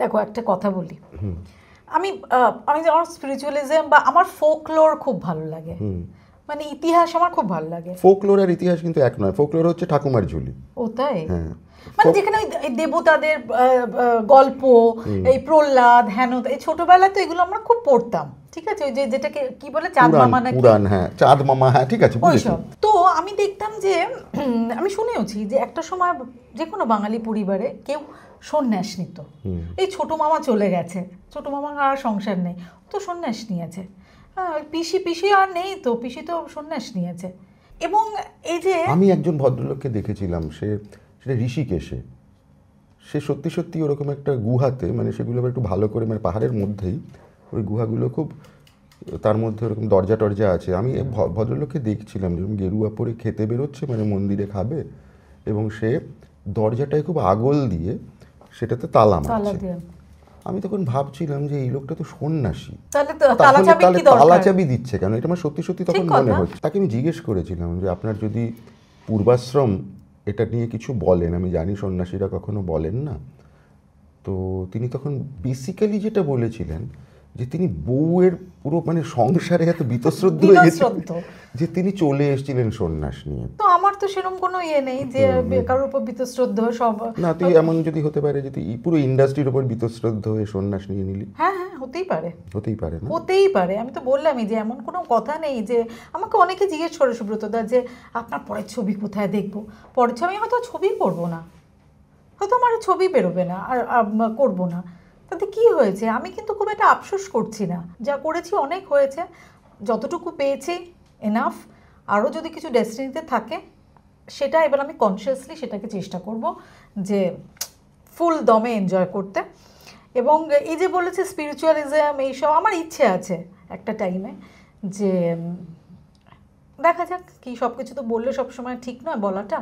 দেখো একটা কথা বলি, আমি আমি আমার স্পিরিচুয়ালিজম বা আমার ফোকলোর খুব ভালো লাগে, মানে ইতিহাস আমার খুব ভালো লাগে। ফোকলোর আর ইতিহাস কিন্তু এক নয়, ফোকলোর হচ্ছে ঠাকুমার ঝুলি। ও তাই? হ্যাঁ, মানে যেখানে ওই দেবতাদের গল্প, এই প্রহ্লাদ, হেন, এই ছোটবেলায় তো এগুলো আমরা খুব পড়তাম, ঠিক আছে? ওই যে যেটাকে কি বলে, চাঁদ মামা নাকি? পুরাণ, হ্যাঁ চাঁদ মামা, হ্যাঁ ঠিক আছে বুঝেছি। ওইসব তো আমি দেখতাম যে আমি শুনেওছি যে একটা সময় যে কোনো বাঙালি পরিবারে কেউ সন্ন্যাস নিত। এই ছোট মামা চলে গেছে, ছোট মামা আর সংসার নেই, তো সন্ন্যাস নিয়েছে। হ্যাঁ, পিসি আর নেই, তো পিসি তো সন্ন্যাস নিয়েছে। এবং এই যে আমি একজন ভদ্রলোককে দেখেছিলাম, সেটা ঋষিকেশে, সে সত্যি সত্যি ওরকম একটা গুহাতে, মানে সেগুলো একটু ভালো করে, মানে পাহাড়ের মধ্যেই ওই গুহাগুলো খুব, তার মধ্যে ওরকম দরজা টরজা আছে। আমি ভদ্রলোককে দেখছিলাম যেরকম গেরুয়া পরে খেতে বেরোচ্ছে, মানে মন্দিরে খাবে, এবং সে দরজাটায় খুব আগল দিয়ে সেটাতে তালা মারছে। আমি তখন ভাবছিলাম যে এই লোকটা তো সন্ন্যাসী, তাহলে তালা চাবি দিচ্ছে কেন? এটা আমার সত্যি সত্যি তখন মনে হচ্ছে। তাকে আমি জিজ্ঞেস করেছিলাম যে আপনার যদি পূর্বাশ্রম এটা নিয়ে কিছু বলেন, আমি জানি সন্ন্যাসীরা কখনো বলেন না, তো তিনি তখন বেসিক্যালি যেটা বলেছিলেন যে তিনি বউয়ের পুরো মানে সংসারে এত বীতশ্রদ্ধ হয়ে গেছেন যে তিনি চলে এসেছিলেন সন্ন্যাস নিয়ে। তো আমার তো সেরকম কোনো ইয়ে নেই যে কারোর উপর বীতশ্রদ্ধ সব না, তুই এমন যদি হতে পারে যে তুই পুরো ইন্ডাস্ট্রির উপর বীতশ্রদ্ধ হয়ে সন্ন্যাস নিয়ে নিলি। হ্যাঁ হ্যাঁ, হতেই পারে, হতেই পারে না? হতেই পারে। আমি তো বললামই যে এমন কোনো কথা নেই। যে আমাকে অনেকে জিজ্ঞেস করে সুব্রতদা যে আপনার পরের ছবি কোথায় দেখবো, পরের ছবি, আমি হয়তো ছবি করবো না, হয়তো আমার ছবি বেরোবে না, আর করবো না, তাতে কি হয়েছে? আমি কিন্তু খুব একটা আফসোস করছি না, যা করেছি অনেক হয়েছে, যতটুকু পেয়েছি এনাফ। আরও যদি কিছু ডেস্টিনিতে থাকে সেটা এবার আমি কনসিয়াসলি সেটাকে চেষ্টা করব যে ফুল দমে এনজয় করতে। এবং এই যে বলেছে স্পিরিচুয়ালিজম, এইসব আমার ইচ্ছে আছে একটা টাইমে যে দেখা যাক কি, সব কিছু তো বললে সবসময় ঠিক নয় বলাটা,